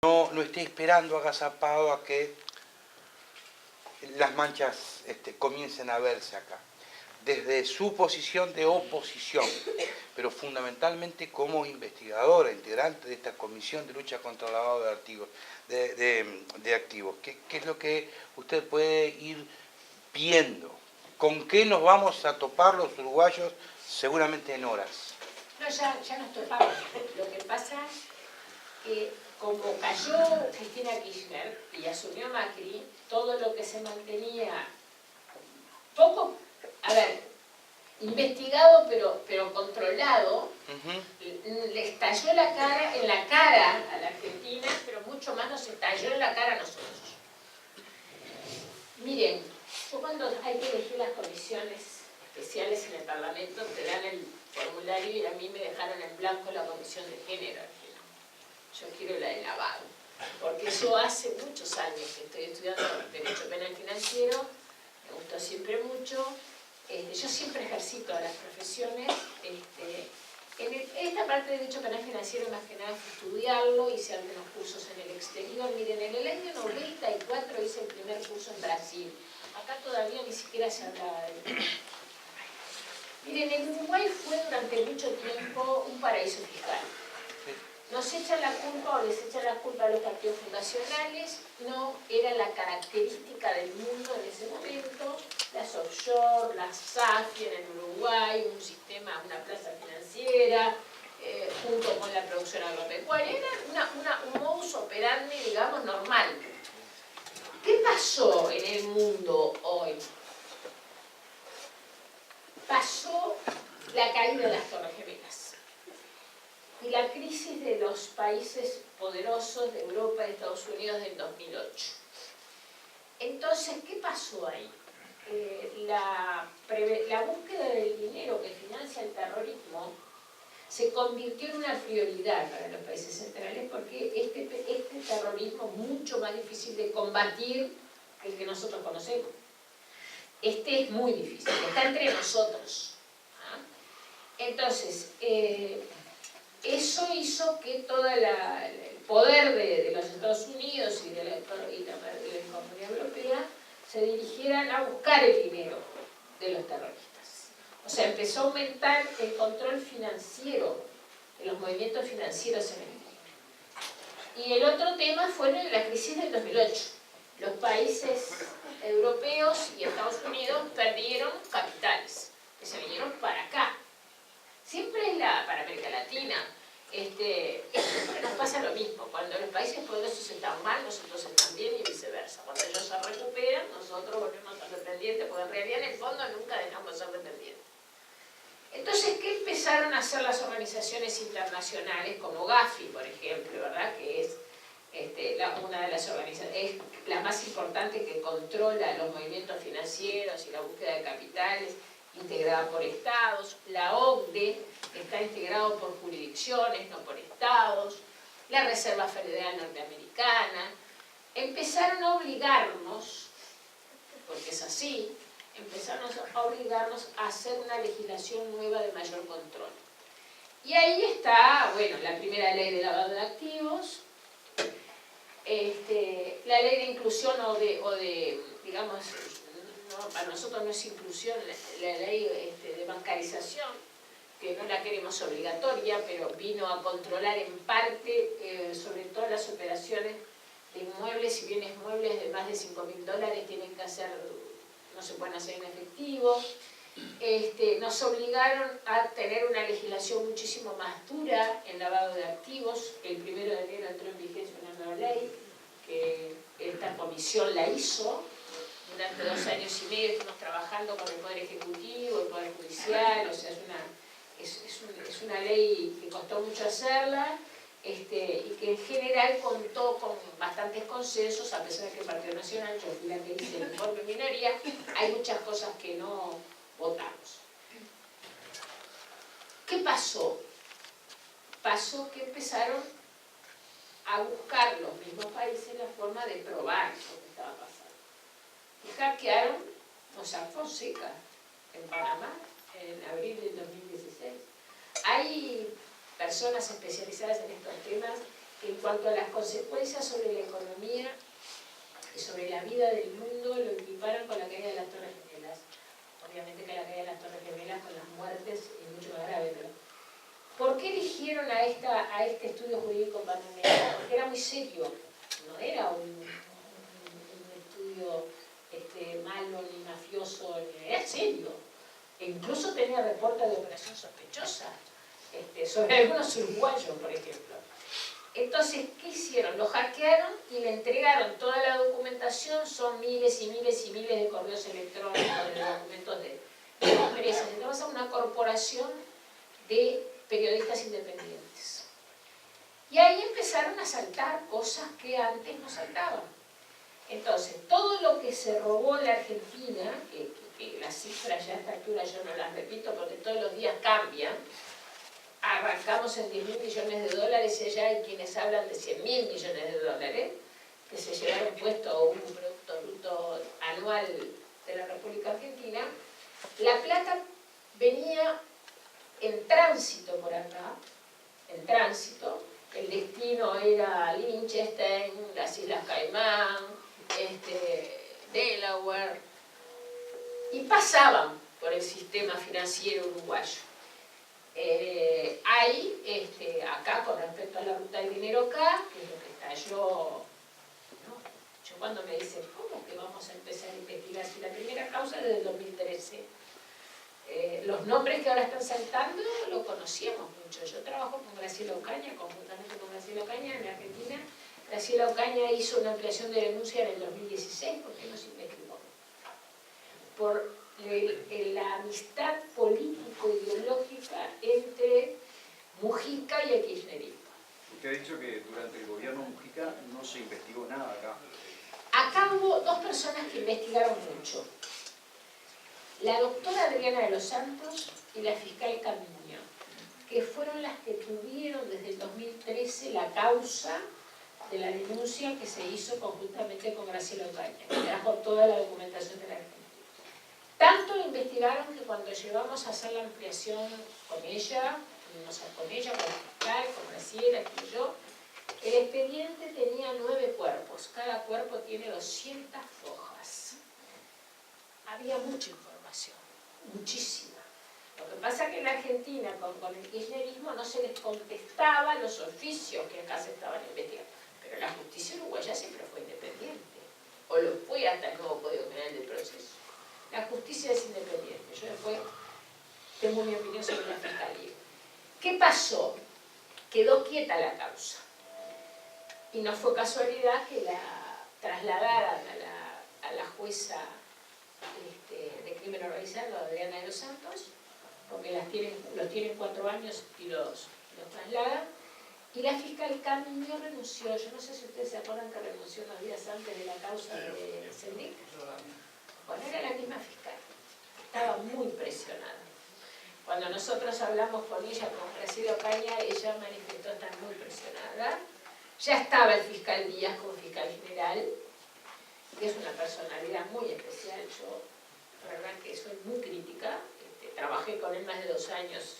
no esté esperando agazapado a que las manchas comiencen a verse acá. Desde su posición de oposición, pero fundamentalmente como investigadora, integrante de esta Comisión de Lucha contra el Lavado de Activos. ¿Qué es lo que usted puede ir viendo? ¿Con qué nos vamos a topar los uruguayos seguramente en horas? No, ya nos topamos. Lo que pasa que como cayó Cristina Kirchner y asumió Macri, todo lo que se mantenía poco, a ver, investigado pero controlado, le estalló en la cara a la Argentina, pero mucho más nos estalló en la cara a nosotros. Miren, yo cuando hay que elegir las comisiones especiales en el Parlamento, te dan el formulario y a mí me dejaron en blanco la comisión de género. Yo quiero la de lavado, porque yo hace muchos años que estoy estudiando Derecho Penal Financiero, me gustó siempre mucho, yo siempre ejercito a las profesiones, esta parte de Derecho Penal Financiero más que nada fue estudiarlo, hice algunos cursos en el exterior. Miren, en el año 94 hice el primer curso en Brasil, acá todavía ni siquiera se hablaba de él. Miren, el Uruguay fue durante mucho tiempo un paraíso fiscal. Nos echan la culpa o les echan la culpa a los partidos fundacionales, no era la característica del mundo en ese momento, las offshore, las SAFI en el Uruguay, un sistema, una plaza financiera, junto con la producción agropecuaria, era un modus operandi, digamos, normal. ¿Qué pasó en el mundo hoy? Pasó la caída de las Torres Gemelas y la crisis de los países poderosos de Europa y Estados Unidos del 2008. Entonces, ¿qué pasó ahí? La búsqueda del dinero que financia el terrorismo se convirtió en una prioridad para los países centrales porque este terrorismo es mucho más difícil de combatir que el que nosotros conocemos. Este es muy difícil, está entre nosotros. Entonces, eso hizo que todo el poder de los Estados Unidos y de la Comunidad Europea se dirigieran a buscar el dinero de los terroristas. O sea, empezó a aumentar el control financiero, de los movimientos financieros en el mundo. Y el otro tema fue la crisis del 2008. Los países europeos y Estados Unidos perdieron capitales, que se vinieron para acá. Siempre es para América Latina. Nos pasa lo mismo. Cuando los países poderosos están mal, nosotros están bien y viceversa. Cuando ellos se recuperan, nosotros volvemos a ser dependientes, porque en realidad en el fondo nunca dejamos de ser dependientes. Entonces, ¿qué empezaron a hacer las organizaciones internacionales como Gafi, por ejemplo, ¿verdad? Que es una de las organizaciones, es la más importante que controla los movimientos financieros y la búsqueda de capitales, integrada por estados. La OCDE está integrado por jurisdicciones, no por estados. La Reserva Federal Norteamericana. Empezaron a obligarnos, porque es así, empezaron a obligarnos a hacer una legislación nueva de mayor control. Y ahí está, bueno, la primera ley de lavado de activos, la ley de inclusión digamos, no, para nosotros no es inclusión, la ley de bancarización, que no la queremos obligatoria, pero vino a controlar en parte, sobre todo las operaciones de inmuebles y bienes muebles de más de $5.000 tienen que hacer, no se pueden hacer en efectivo. Nos obligaron a tener una legislación muchísimo más dura en lavado de activos. El 1 de enero entró en vigencia una nueva ley, que esta comisión la hizo. Durante 2 años y medio estuvimos trabajando con el Poder Ejecutivo, el Poder Judicial, o sea, es una ley que costó mucho hacerla, y que en general contó con bastantes consensos, a pesar de que el Partido Nacional, yo fui la que hice el informe minoría, hay muchas cosas que no votamos. ¿Qué pasó? Pasó que empezaron a buscar los mismos países la forma de probar lo que estaba pasando. Y hackearon Mossack Fonseca en Panamá en abril del 2016. Hay personas especializadas en estos temas en cuanto a las consecuencias sobre la economía y sobre la vida del mundo, lo equiparan con la caída de las Torres Gemelas. Obviamente que la caída de las Torres Gemelas con las muertes es mucho más grave, pero ¿por qué eligieron a este estudio jurídico pandémico? Porque era muy serio, no era un estudio malo ni mafioso, era serio. E incluso tenía reportes de operación sospechosa sobre algunos uruguayos, por ejemplo. Entonces, ¿qué hicieron? Lo hackearon y le entregaron toda la documentación, son miles y miles y miles de correos electrónicos, de documentos de empresas. Entonces, a una corporación de periodistas independientes. Y ahí empezaron a saltar cosas que antes no saltaban. Entonces, todo lo que se robó en la Argentina, que las cifras ya a esta altura yo no las repito porque todos los días cambian, arrancamos en 10.000 millones de dólares y allá hay quienes hablan de 100.000 millones de dólares, que se llevaron puesto un Producto Bruto anual de la República Argentina. La plata venía en tránsito por acá, en tránsito. El destino era Liechtenstein, las Islas Caimán, Delaware, y pasaban por el sistema financiero uruguayo. Acá, con respecto a la ruta del dinero acá, que es lo que estalló, ¿no? Yo cuando me dicen, ¿cómo que vamos a empezar a investigar? Si la primera causa es desde el 2013. Los nombres que ahora están saltando lo conocíamos mucho. Yo trabajo con Graciela Ocaña, conjuntamente con Graciela Ocaña en Argentina. Graciela Ocaña hizo una ampliación de denuncia en el 2016 porque no se investigó. Por la amistad político-ideológica entre Mujica y el kirchnerismo. Usted ha dicho que durante el gobierno Mujica no se investigó nada acá. Acá hubo dos personas que investigaron mucho. La doctora Adriana de los Santos y la fiscal Camino, que fueron las que tuvieron desde el 2013 la causa de la denuncia que se hizo conjuntamente con Graciela Ocaña, que trajo toda la documentación de la Argentina. Tanto investigaron que cuando llevamos a hacer la ampliación con ella, con el fiscal, con Graciela, y yo, el expediente tenía 9 cuerpos, cada cuerpo tiene 200 hojas. Había mucha información, muchísima. Lo que pasa es que en la Argentina, con el kirchnerismo, no se les contestaba los oficios que acá se estaban investigando. Pero la justicia uruguaya siempre fue independiente, o lo fue hasta el nuevo Código Penal del Proceso. La justicia es independiente. Yo después tengo mi opinión sobre la fiscalía. ¿Qué pasó? Quedó quieta la causa. Y no fue casualidad que la trasladaran a la jueza de crimen organizado, Adriana de los Santos, porque los tienen 4 años y los trasladan. Y la fiscal Camino renunció. Yo no sé si ustedes se acuerdan que renunció unos días antes de la causa de Sendic. Bueno, era la misma fiscal. Estaba muy presionada. Cuando nosotros hablamos con ella, con Graciela Ocaña, ella manifestó estar muy presionada. Ya estaba el fiscal Díaz como fiscal general, que es una personalidad muy especial. Yo, la verdad que soy muy crítica. Trabajé con él más de 2 años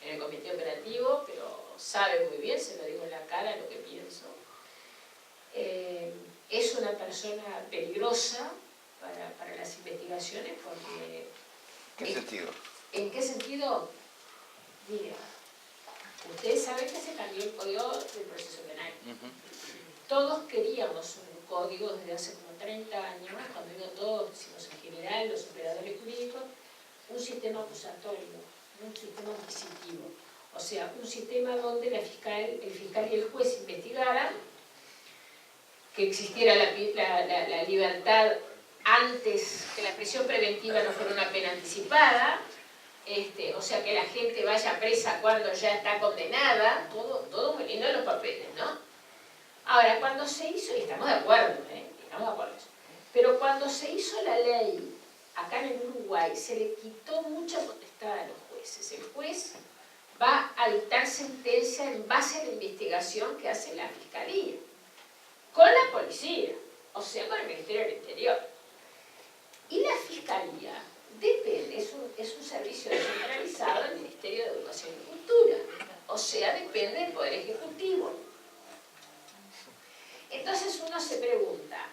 en el comité operativo, pero sabe muy bien, se lo digo en la cara lo que pienso. Es una persona peligrosa para las investigaciones porque... ¿En qué sentido? ¿En qué sentido? Mira, ustedes saben que se cambió el código del proceso penal. Todos queríamos un código desde hace como 30 años, cuando digo todos, decimos en general, los operadores jurídicos, un sistema acusatorio, un sistema inquisitivo. O sea, un sistema donde el fiscal y el juez investigaran, que existiera la libertad antes, que la prisión preventiva no fuera una pena anticipada, o sea, que la gente vaya presa cuando ya está condenada, todo muy lindo en los papeles, ¿no? Ahora, cuando se hizo, y estamos de acuerdo, pero cuando se hizo la ley acá en el Uruguay, se le quitó mucha potestad a los jueces. El juez va a dictar sentencia en base a la investigación que hace la Fiscalía, con la policía, o sea, con el Ministerio del Interior. Y la Fiscalía depende, es un servicio descentralizado del Ministerio de Educación y Cultura, o sea, depende del Poder Ejecutivo. Entonces uno se pregunta,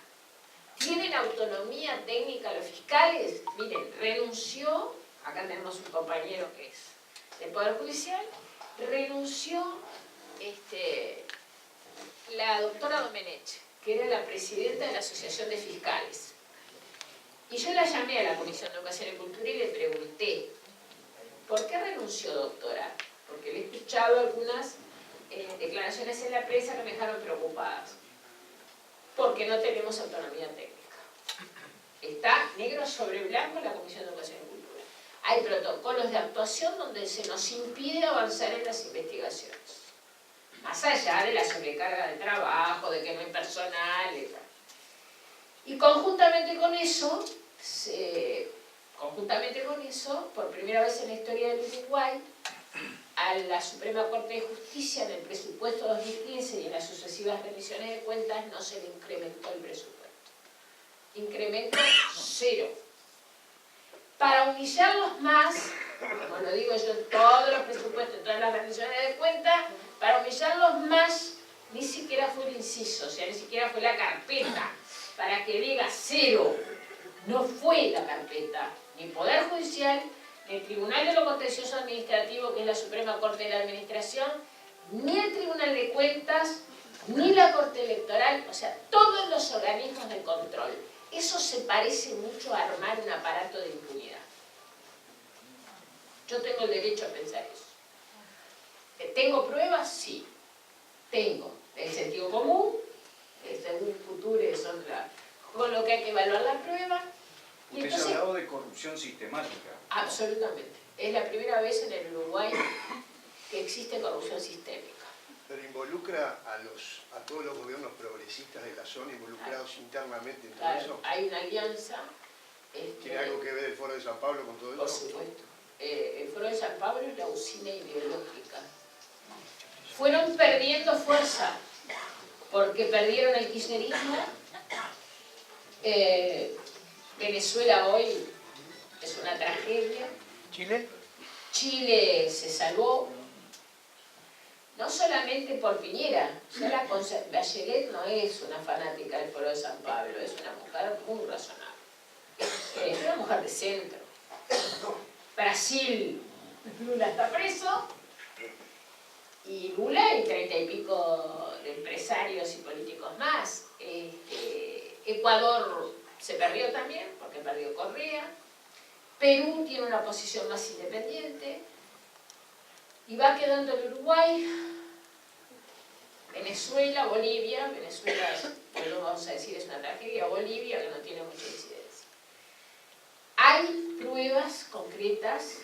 ¿tienen autonomía técnica los fiscales? Miren, renunció, acá tenemos un compañero que es del Poder Judicial, renunció la doctora Domenech, que era la presidenta de la Asociación de Fiscales. Y yo la llamé a la Comisión de Educación y Cultura y le pregunté, ¿por qué renunció, doctora? Porque le he escuchado algunas declaraciones en la prensa que me dejaron preocupadas. Porque no tenemos autonomía técnica. Está negro sobre blanco en la Comisión de Educación y Cultura. Hay protocolos de actuación donde se nos impide avanzar en las investigaciones. Más allá de la sobrecarga de trabajo, de que no hay personal, etc. Y conjuntamente con eso, por primera vez en la historia del Uruguay, a la Suprema Corte de Justicia en el presupuesto 2015 y en las sucesivas rendiciones de cuentas no se le incrementó el presupuesto. Incremento cero. Para humillarlos más, como lo digo yo en todos los presupuestos, en todas las rendiciones de cuentas, para humillarlos más, ni siquiera fue el inciso, o sea, ni siquiera fue la carpeta, para que diga cero. No fue la carpeta, ni Poder Judicial, ni el Tribunal de lo Contencioso Administrativo, que es la Suprema Corte de la Administración, ni el Tribunal de Cuentas, ni la Corte Electoral, o sea, todos los organismos de control. Eso se parece mucho a armar un aparato de impunidad. Yo tengo el derecho a pensar eso. ¿Tengo pruebas? Sí. Tengo. El sentido común, según Future, son con lo que hay que evaluar la prueba. Y usted se ha hablado de corrupción sistemática. Absolutamente. Es la primera vez en el Uruguay que existe corrupción sistémica. Pero involucra a todos los gobiernos progresistas de la zona involucrados internamente en todo eso. Hay una alianza. ¿Tiene algo que ver el Foro de San Pablo con todo eso? Por supuesto. El Foro de San Pablo es la usina ideológica. Fueron perdiendo fuerza porque perdieron el kirchnerismo. Venezuela hoy es una tragedia. ¿Chile? Chile se salvó. No solamente por Piñera, ya Bachelet no es una fanática del Foro de San Pablo, es una mujer muy razonable. Es una mujer de centro. Brasil, Lula está preso, y Lula y 30 y pico de empresarios y políticos más. Ecuador se perdió también, porque perdió Correa. Perú tiene una posición más independiente. Y va quedando el Uruguay, Venezuela, Bolivia, Venezuela, no vamos a decir es una tragedia, Bolivia, que no tiene mucha incidencia. Hay pruebas concretas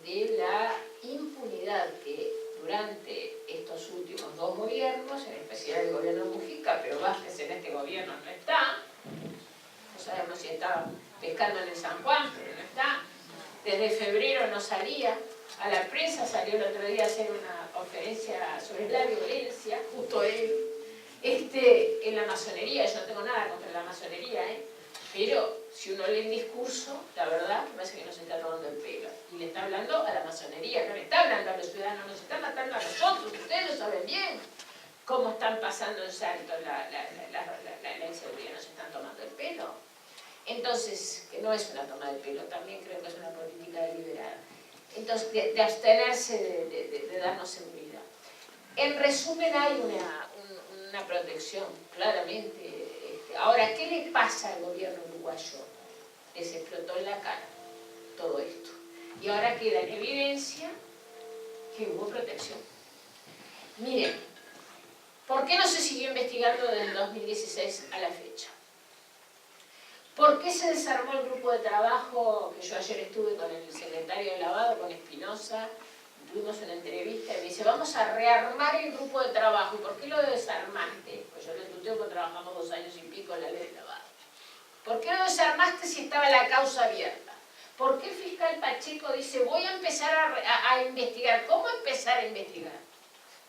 de la impunidad que durante estos últimos dos gobiernos, en especial el gobierno de Mujica, pero Vázquez en este gobierno no está, no sabemos si está pescando en el San Juan, pero no está, desde febrero no salía. A la prensa salió el otro día a hacer una conferencia sobre la violencia, justo él, en la masonería. Yo no tengo nada contra la masonería, pero si uno lee el discurso, la verdad me parece que nos está tomando el pelo. Y le está hablando a la masonería, no le está hablando a los ciudadanos, nos está matando a nosotros, ustedes lo saben bien. Cómo están pasando en Salto la inseguridad, nos están tomando el pelo. Entonces, que no es una toma de pelo, también creo que es una política deliberada. Entonces, de abstenerse de darnos seguridad. En resumen, hay una protección, claramente. Ahora, ¿qué le pasa al gobierno uruguayo? Les explotó en la cara todo esto. Y ahora queda en evidencia que hubo protección. Miren, ¿por qué no se siguió investigando desde el 2016 a la fecha? ¿Por qué se desarmó el grupo de trabajo que yo ayer estuve con el secretario de Lavado, con Espinosa? Tuvimos una entrevista y me dice, vamos a rearmar el grupo de trabajo. ¿Y por qué lo desarmaste? Pues yo le tuteo porque trabajamos 2 años y pico en la ley de lavado. ¿Por qué lo desarmaste si estaba la causa abierta? ¿Por qué el fiscal Pacheco dice, voy a empezar a investigar? ¿Cómo empezar a investigar?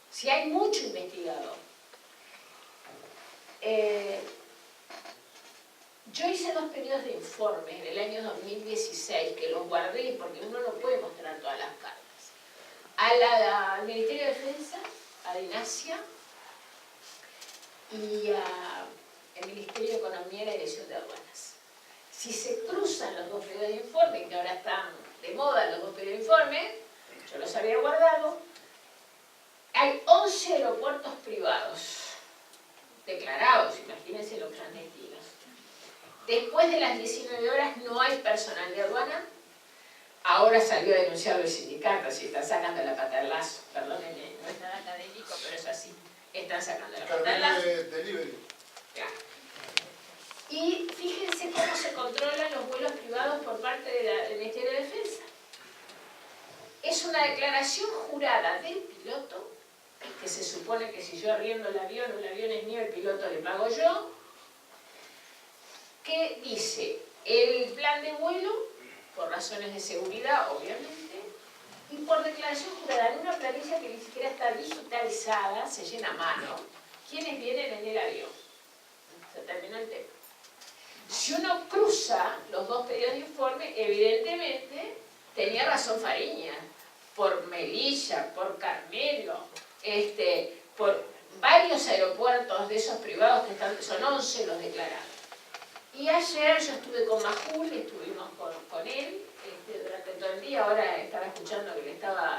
Si hay mucho investigador. Yo hice 2 periodos de informes en el año 2016, que los guardé porque uno no puede mostrar todas las cartas. Al Ministerio de Defensa, a Dinasia y a si se cruzan los dos periodos de informe, que ahora están de moda los dos periodos de informe, yo los había guardado, hay 11 aeropuertos privados declarados, imagínense los clandestinos. Después de las 19 horas no hay personal de aduana. Ahora salió a denunciar el sindicato, si están sacando la pata al lazo. Perdónenme, no es nada académico, pero es así. Están sacando la pata al lazo. Claro. Y fíjense cómo se controlan los vuelos privados por parte del Ministerio de Defensa. Es una declaración jurada del piloto, que se supone que si yo arriendo el avión o el avión es mío, el piloto le pago yo, que dice el plan de vuelo, por razones de seguridad, obviamente, y por declaración jurada en una planilla que ni siquiera está digitalizada, se llena a mano, quienes vienen en el avión. Se terminó el tema. Si uno cruza los dos periodos de informe, evidentemente tenía razón Fariña, por Melilla, por Carmelo, por varios aeropuertos de esos privados que están, son 11 los declarados. Y ayer yo estuve con Majul, estuvimos con él durante todo el día, ahora estaba escuchando que le estaba